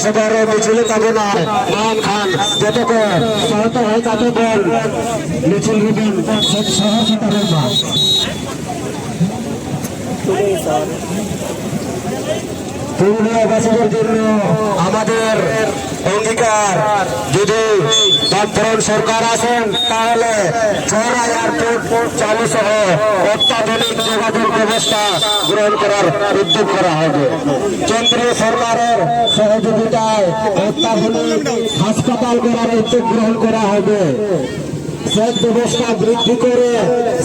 বিধানসভার মিছিলে যাবে না মান খান যেটাকে সহায়তা হয় তাতে বল মিছিল হবেন শহর সরকারের মা পুরুলিয়াবাসীদের জন্য আমাদের অঙ্গীকার যদি বামফ্রন্ট সরকার আসেন তাহলে চড়া এয়ারপোর্ট চালু সহ অত্যাধুনিক যোগাযোগ ব্যবস্থা গ্রহণ করার উদ্যোগ করা হবে। কেন্দ্রীয় সরকারের সহযোগিতায় অত্যাধুনিক হাসপাতাল করার উদ্যোগ গ্রহণ করা হবে। সেচ ব্যবস্থা বৃদ্ধি করে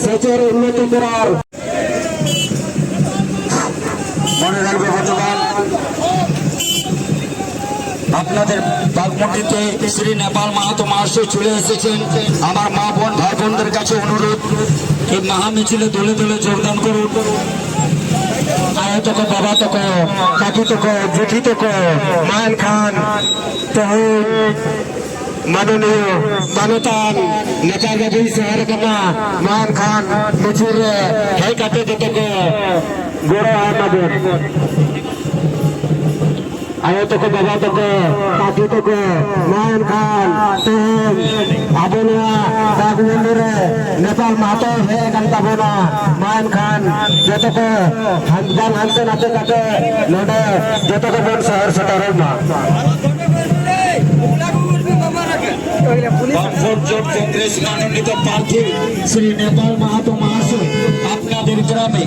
সেচের উন্নতি করার মনে রাখবে বন্ধুগণ, আপনাদের বাগমুন্ডিতে শ্রী নেপাল মাহাতো মহাশয় চলে এসেছেন। আমার মা বোন ভাই বোনদের কাছে অনুরোধ, এই মহা মিছিলে দলে দলে যোগদান করুন। আয়তক বাবা তক কাকি তক জেঠি তক মায়ন খান তহিদ মাননীয় মানতান নেতার গাবি শহর কমা মান খান মিছিল হেই কাটে যেতক গোড়া আমাদের আয়তক বাবা তক কাকি তক মান খান তহিদ আবনুয়া বাগমুন্ডিরে নেপাল মাহাতো হে কান্তাবনা মান খান যেতক হানবান হানতে নাতে কাটে নডে যেতক বন শহর সটারের মা কংগ্রেস মনোনীত প্রার্থী শ্রী নেপাল মাহাতো মহাশয় আপনাদের গ্রামে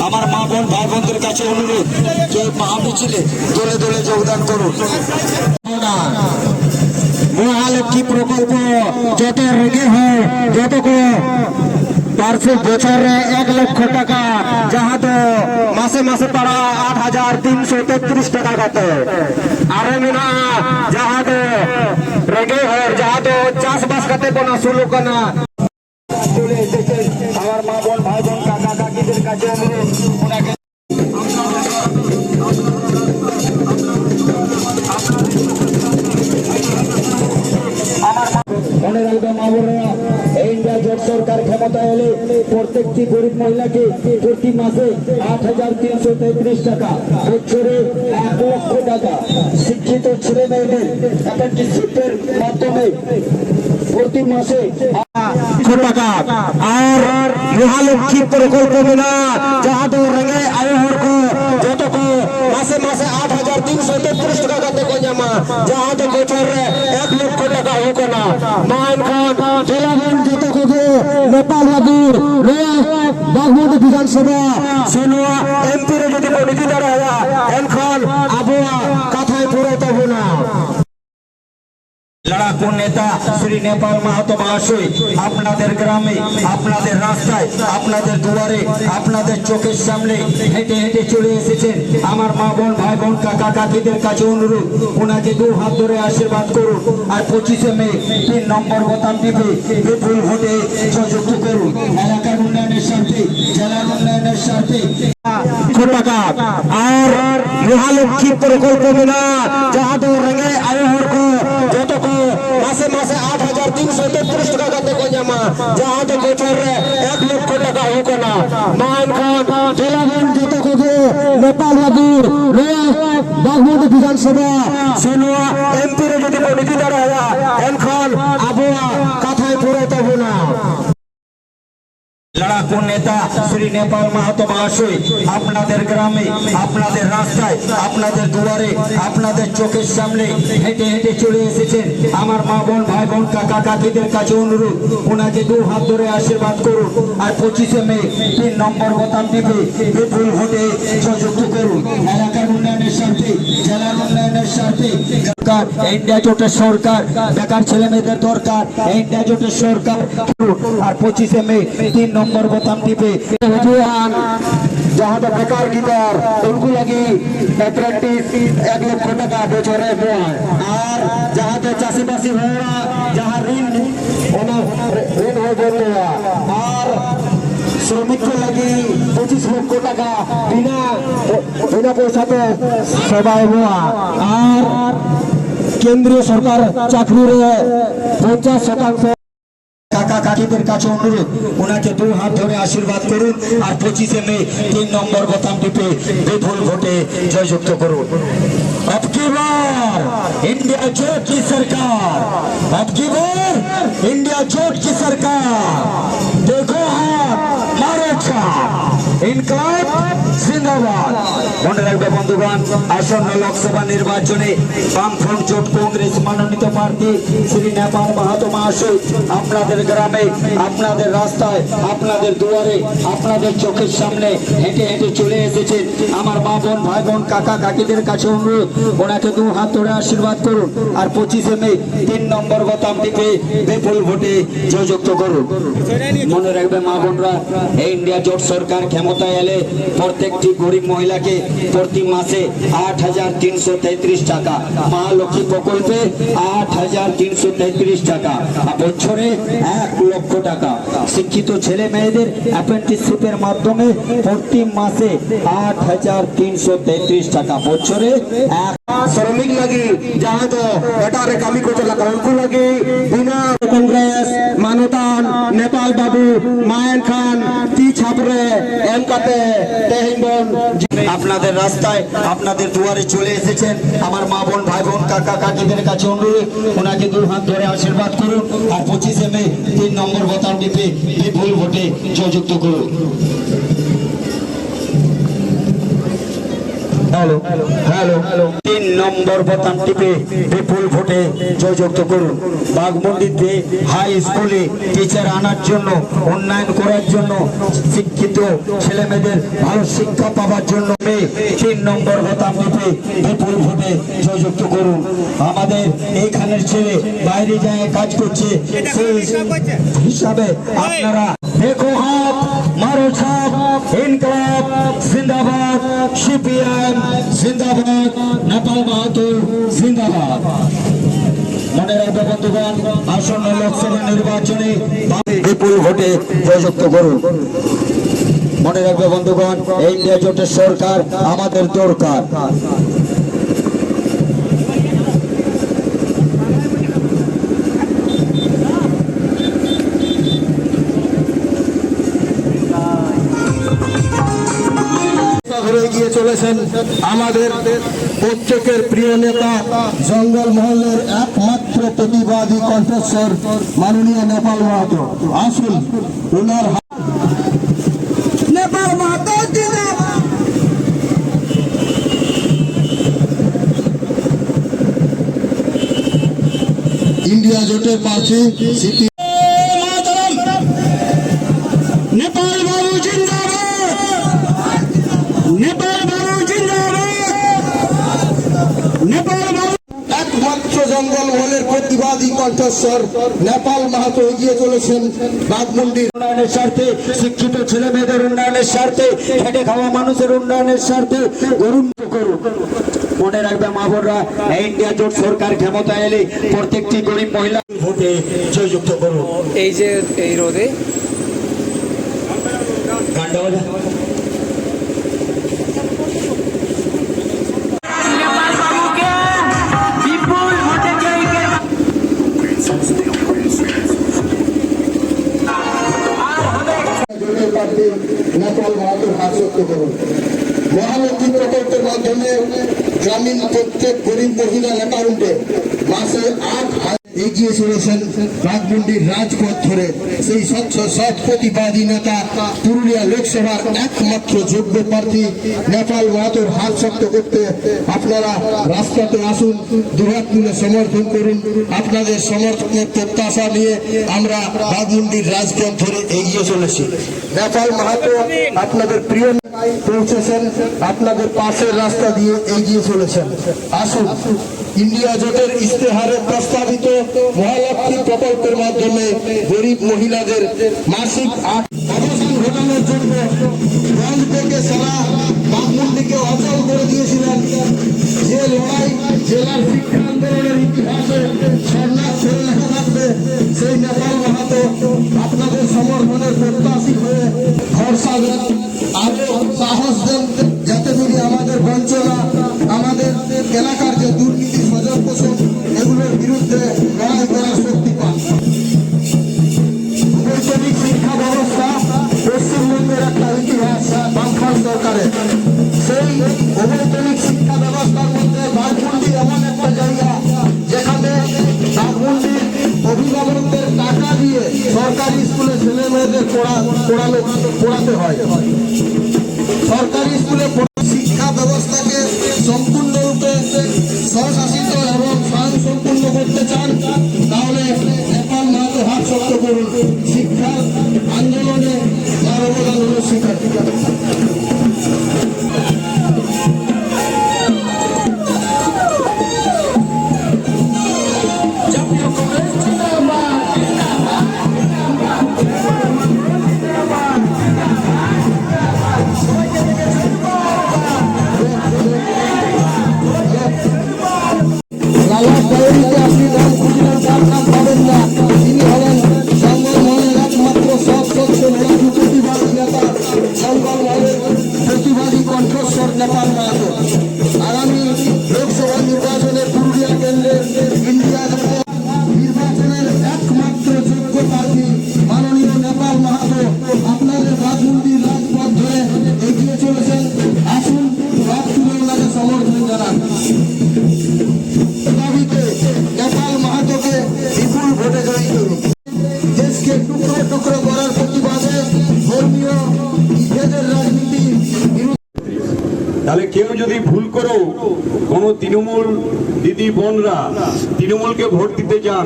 আমার মা বোন ভাই বোনদের কাছে অনুরোধ, যে মহামিছিলে দলে দলে যোগদান করুন। মহালক্ষ্মী প্রকল্প যত রেগে হয় যতটুকু বার্ষিক বছরে 1 লক্ষ টাকা যাহা তো মাসে মাসে তারা 8,333 টাকা কাটে আর মিনা যাহা তো রেগে হয় যাহা তো চাষবাস করতে কোনো শুরু করা চলে এসেছে। আমার মা বোন ভাই বোন কাকা কাকিদের কাছে অনুরোধ, ওনাকে মনে রাখবে মা বোনেরা, ইন্ডিয়া জোট সরকার ক্ষমতা এলে প্রত্যেকটি গরিব মহিলাকে প্রতি মাসে 8,333 টাকা, বছরে 1 লক্ষ টাকা, শিক্ষিত ছেলে মেয়েদের অ্যাপ্রেন্টিসশিপের মাধ্যমে প্রতি মাসে টাকা আর মহালক্ষ্মী প্রকল্প বিনা যাহা তো রেঙে আয় হরক যতক মাসে মাসে 8,333 টাকা কাতে কঞ্জামা যাহা তো বছরে 1 লক্ষ টাকা হোক না মান খান তেলাগন যতক নেপাল বাদুর বাগমুন্ডি বিধানসভা সোনোয়া এমপির যদি মনিটি দাঁড়া এখন আবহাওয়া কথায় পুরোতে হবো না। লড়াকু নেতা শ্রী নেপাল মাহাতো মহাশয় আপনাদের গ্রামে আপনাদের রাস্তায় আপনাদের দুয়ারে আপনাদের চোখের সামনে হেঁটে হেঁটে চলে এসেছেন। আমার মা বোন ভাই বোন কাকা কাকিদের কাছে অনুরোধ, ওনাকে 2 হাত ধরে আশীর্বাদ করুন আর 25শে মে 3 নম্বর বোতাম টিপে বিপুল ভোটে জয়যুক্ত করুন। এলাকার উন্নয়নের স্বার্থে জেলার উন্নয়নের স্বার্থে টাকা আর মহালক্ষ্মী প্রকল্প বিনা যাহা তো রেঙে আয় হরক যতক মাসে মাসে 8,333 টাকা কাতে কঞ্জামা যাহা তো বছরে 1 লক্ষ টাকা হোক না মান খান তেলাগন যতক নেপাল বাদুর বাগমুন্ডি বিধানসভা সোনোয়া এমপির যদি মনিটি দাঁড়া এখন আবহাওয়া কথায় পুরোতে হবো না। লড়াকু নেতা শ্রী নেপাল মাহাতো মহাশয় আপনাদের গ্রামে আপনাদের রাস্তায় আপনাদের দুয়ারে আপনাদের চোখের সামনে হেঁটে হেঁটে চলে এসেছেন। আমার মা বোন ভাই বোন কাকা কাকিদের কাছে অনুরোধ, ওনাকে 2 হাত ধরে আশীর্বাদ করুন আর 25শে মে 3 নম্বর বোতাম টিপে বিপুল ভোটে জয়যুক্ত করুন। এলাকার উন্নয়নের স্বার্থে জেলার উন্নয়নের স্বার্থে সরকার ইন্ডিয়া জোটের সরকার বেকার ছেলে মেয়েদের দরকার ইন্ডিয়া জোটের সরকার আর 25শে মে 3 নম্বর বোতাম টিপে যাহা তো বেকার গিটার উনকু লাগি অ্যাপ্রেন্টিস 1 লক্ষ টাকা বছরে আর যাহা তো চাষিবাসী ভাইরা যাহা ঋণ ঋণ হয়ে গেল আর শ্রমিক লাগি 25 লক্ষ টাকা বিনা পয়সাতে সবাই হওয়া আর কেন্দ্রীয় সরকার চাকরির 50% কাকা কাকিদের কাছে অনুরোধ, ওনাকে 2 হাত ধরে আশীর্বাদ করুন আর 25 মে 3 নম্বর বোতাম টিপে বিপুল ভোটে জয়যুক্ত করুন। अब की बार इंडिया जोट की सरकार, अब की बार इंडिया जोट की सरकार, देखो हाथ मारो छाप, इनकलाब जिंदाबाद। মনে রাখবে বন্ধুগণ, আসন্ন লোকসভা নির্বাচনে বামফ্রন্ট জোট কংগ্রেস মনোনীত প্রার্থী শ্রী নেপাল মাহাতো মহাশয় আপনাদের গ্রামে, আপনাদের রাস্তায়, আপনাদের দুয়ারে, আপনাদের চোখের সামনে হেঁটে হেঁটে চলে এসেছেন। আমার মা বোন, ভাই বোন, কাকা কাকিদের কাছে অনুরোধ, ওনাকে 2 হাত ধরে আশীর্বাদ করুন আর 25 মে 3 নম্বর বোতাম টিপে বিপুল ভোটে জয়যুক্ত করুন। মনে রাখবে মা বোনরা, এই ইন্ডিয়া জোট সরকার ক্ষমতায় এলে প্রত্যেকটি গরিব মহিলাকে প্রতি মাসে 8,333 টাকা, মহালক্ষ্মী প্রকল্পে 8,333 টাকা, বছরে 1 লক্ষ টাকা, শিক্ষিত ছেলে মেয়েদের অ্যাপ্রেন্টিসশিপের মাধ্যমে প্রতি মাসে 8,333 টাকা, বছরে 1 শ্রমিক লাগি যাহা তো এটারে কামি করতে লাগা উনকু লাগি বিনা কংগ্রেস মানতান নেপাল বাবু মায়ন খান তি ছাপরে এম কাতে তেহিবন। আপনাদের রাস্তায়, আপনাদের দুয়ারে চলে এসেছেন। আমার মা বোন, ভাই বোন, কাকা কাকিদের কাছে অনুরোধ, ওনাকে 2 হাত ধরে আশীর্বাদ করুন আর 25 মে 3 নম্বর বোতাম টিপে বিপুল ভোটে জয়যুক্ত করুন। হ্যালো হ্যালো 3 নম্বর বোতাম টিপে বিপুল ভোটে জয়যুক্ত করুন। বাঘমুন্ডিতে হাই স্কুলে টিচার আনার জন্য, উন্নয়ন করার জন্য, শিক্ষিত ছেলে মেয়েদের ভালো শিক্ষা পাওয়ার জন্য 3 নম্বর বোতাম টিপে বিপুল ভোটে জয়যুক্ত করুন। আমাদের এইখানের ছেলে বাইরে যায় কাজ করছে, সেই হিসাবে আপনারা দেখো হাত মারো ছাপ, ইনকলাব জিন্দাবাদ, সিপিএম জিন্দাবাদ, নেপাল মাহাতো জিন্দাবাদ। মনে রাখবে বন্ধুগণ, আসন্ন লোকসভা নির্বাচনে বিপুল ভোটে জয়যুক্ত করুন। মনে রাখবে বন্ধুগণ, এই ইন্ডিয়া জোটের সরকার আমাদের দরকার। এগিয়ে চলেছেন আমাদের প্রত্যেকের প্রিয় নেতা, জঙ্গল মহলের একমাত্র প্রতিবাদী কণ্ঠস্বর মাননীয় নেপাল মাহাতো। আসুন ওনার নেপাল মাহাতো ইন্ডিয়া জোটের প্রার্থী সিপি নেপাল বাবু জিন্দাবাদ, নেপাল বাবু জিন্দাবাদ, নেপাল বাবু একমাত্র জঙ্গল মহলের প্রতিবাদী কণ্ঠস্বর নেপাল মাহাতো এগিয়ে চলেছেন বাঘমুন্ডির উন্নয়নের স্বার্থে, শিক্ষিত ছেলে মেয়েদের উন্নয়নের স্বার্থে, খেটে খাওয়া মানুষের উন্নয়নের স্বার্থে করুন। মনে রাখবে মা বোনরা, এই ইন্ডিয়া জোট সরকার ক্ষমতা এলে প্রত্যেকটি গরিব মহিলা ভোটে জয়যুক্ত করুন। এই যে এই রোদে গানটা বাজা। নেপাল মাহাতোর হাত শক্ত করুন। মহালক্ষ্মী প্রকল্পের মাধ্যমে গ্রামীণ প্রত্যেক গরিব মহিলার অ্যাকাউন্টে মাসে 8,000 এগিয়ে চলেছেন বাঘমুন্ডির রাজপথ ধরে সেই স্বচ্ছ সৎ প্রতিবাদী নেতা, পুরুলিয়া লোকসভার একমাত্র যোগ্য প্রার্থী নেপাল মাহাতোর হাত শক্ত করতে আপনারা রাস্তাতে আসুন, দুহাত তুলে সমর্থন করুন। আপনাদের সমর্থনের প্রত্যাশা নিয়ে আমরা বাঘমুন্ডির রাজপথ ধরে এগিয়ে চলেছি। নেপাল মাহাতো আপনাদের প্রিয় পৌঁছেছেন, আপনাদের পাশের রাস্তা দিয়ে এগিয়ে চলেছেন। আসুন, ইন্ডিয়া জোটের ইশতেহারে প্রস্তাবিত মহালক্ষ্মী প্রকল্পের মাধ্যমে গরিব মহিলাদের মাসিক অবসান ঘটানোর জন্য গঞ্জ থেকে সারা বাঘমুন্ডিকে অচল করে দিয়েছিলেন। যে লড়াই জেলার শিক্ষা আন্দোলনের ইতিহাসে স্বর্ণাক্ষরে লেখা থাকবে, সেই নেপাল মাহাতো আপনাদের সমর্থনের প্রত্যাশী হয়ে ভরসা দেন, আরো সাহস দেন, যাতে করে আমাদের বঞ্চনা, আমাদের এলাকার যে দুর্নীতি, স্বজন পোষণ, এগুলোর বিরুদ্ধে লড়াই করার শক্তি পান। সরকারি স্কুলে শিক্ষা ব্যবস্থাকে সম্পূর্ণরূপে স্বশাসিত এবং স্বয়ংসম্পূর্ণ করতে চান, তাহলে নেপাল মাহাতো হাত শক্ত করুন। শিক্ষা আন্দোলনে তার অবদান হল স্বীকার। লালা ডায়েরিতে আপনি নাম খুঁজলেন, তার নাম পাবেন না। তিনি হলেন জঙ্গলমহলের একমাত্র সৎ স্বচ্ছ মেধাবী প্রতিবাদী নেতা, জঙ্গলমহলের প্রতিবাদী কণ্ঠস্বর নেপাল মাহাতো। আগামী লোকসভা নির্বাচনে পুরুলিয়া কেন্দ্রের ইন্ডিয়া জোটের নির্বাচনের একমাত্র যোগ্য প্রার্থী মাননীয় নেপাল মাহাতো আপনাদের বাঘমুন্ডির রাজপথ ধরে এগিয়ে চলেছেন। আসুন বাঘ তুলে ওনাকে সমর্থন জানান। দাবিতে নেপাল মাহাতোকে বিপুল ভোটে জয়ী করুন। দেশকে টুকরো টুকরো করার প্রতিবাদে ধর্মীয় বিভেদের রাজনীতি তাহলে কেউ যদি ভুল করেও কোনো তৃণমূল দিদি বোনরা তৃণমূলকে ভোট দিতে চান,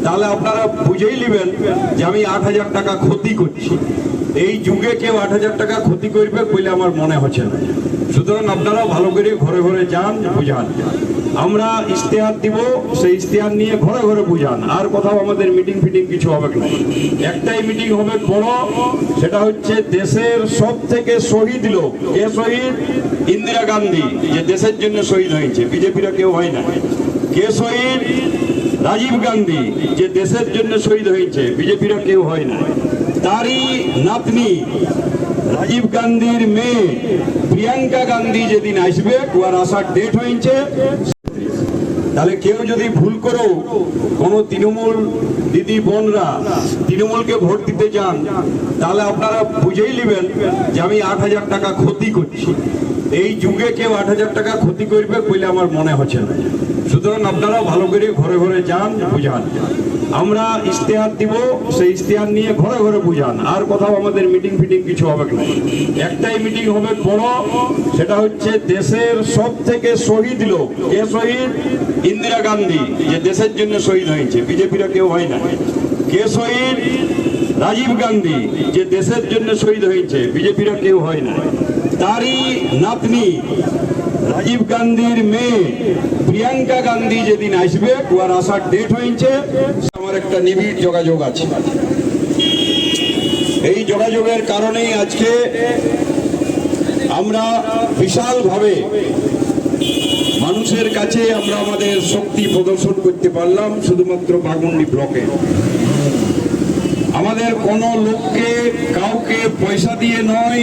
তাহলে আপনারা বুঝেই নেবেন যে আমি 8,000 টাকা ক্ষতি করছি। এই যুগে কেউ 8,000 টাকা ক্ষতি করবে বলে আমার মনে হচ্ছে না। সুতরাং আপনারা ভালো করে ঘরে ঘরে যান, বুঝান। আমরা ইশতেহার দিব, সেই ইশতেহার নিয়ে ঘরে ঘরে বুঝান। আর কোথাও আমাদের মিটিং ফিটিং কিছু হবে না। একটাই মিটিং হবে বড়, সেটা হচ্ছে দেশের সব থেকে শহীদ লোক। কে শহীদ? ইন্দিরা গান্ধী, যে দেশের জন্য শহীদ হয়েছে, বিজেপিরা কেউ হয় না। কে শহীদ? রাজীব গান্ধী, যে দেশের জন্য শহীদ হয়েছে, বিজেপিরা কেউ হয় না। তারই নাতনি রাজীব গান্ধীর মেয়ে প্রিয়াঙ্কা গান্ধী যেদিন আসবে, ওর আসার ডেট হয়েছে। তাহলে কেউ যদি ভুল করেও কোনো তৃণমূল দিদি বোনরা তৃণমূলকে ভোট দিতে চান, তাহলে আপনারা বুঝেই নেবেন যে আমি 8,000 টাকা ক্ষতি করছি। এই যুগে কেউ 8,000 টাকা ক্ষতি করবে বলে আমার মনে হচ্ছে না। সুতরাং আপনারা ভালো করে ঘরে ঘরে যান, বুঝান। আমরা ইশতেহার দিব, সেই ইশতেহার নিয়ে ঘরে ঘরে বুঝান। আর কোথাও আমাদের মিটিং ফিটিং কিছু হবে না। একটাই মিটিং হবে বড়, সেটা হচ্ছে দেশের সব থেকে শহীদ লোক। কে শহীদ? ইন্দিরা গান্ধী, যে দেশের জন্য শহীদ হয়েছে, বিজেপিরা কেউ হয় না। কে শহীদ? রাজীব গান্ধী, যে দেশের জন্য শহীদ হয়েছে, বিজেপিরা কেউ হয় না। তারই নাতনি রাজীব গান্ধীর মেয়ে প্রিয়াঙ্কা গান্ধী যেদিন আসবে, ওর আসার ডেট হয়েছে। আমার একটা নিবিড় যোগাযোগ আছে। এই যোগাযোগের কারণেই আজকে আমরা বিশালভাবে মানুষের কাছে আমরা আমাদের শক্তি প্রদর্শন করতে পারলাম শুধুমাত্র বাঘমুন্ডি ব্লকে। আমাদের কোনো লোককে কাউকে পয়সা দিয়ে নয়,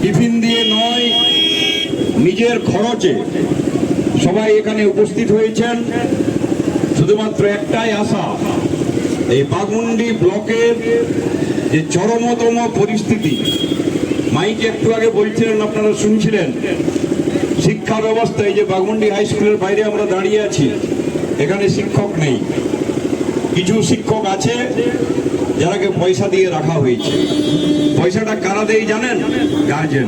টিফিন দিয়ে নয়, নিজের খরচে সবাই এখানে উপস্থিত হয়েছেন। শুধুমাত্র একটাই আশা, এই বাঘমুন্ডি ব্লকের যে চরমতম পরিস্থিতি, মাইকে একটু আগে বলছিলেন, আপনারা শুনছিলেন, শিক্ষা ব্যবস্থা। এই যে বাঘমুন্ডি হাই স্কুলের বাইরে আমরা দাঁড়িয়ে আছি, এখানে শিক্ষক নেই। কিছু শিক্ষক আছে যারাকে পয়সা দিয়ে রাখা হয়েছে। পয়সাটা কারা দেয় জানেন? গার্জেন।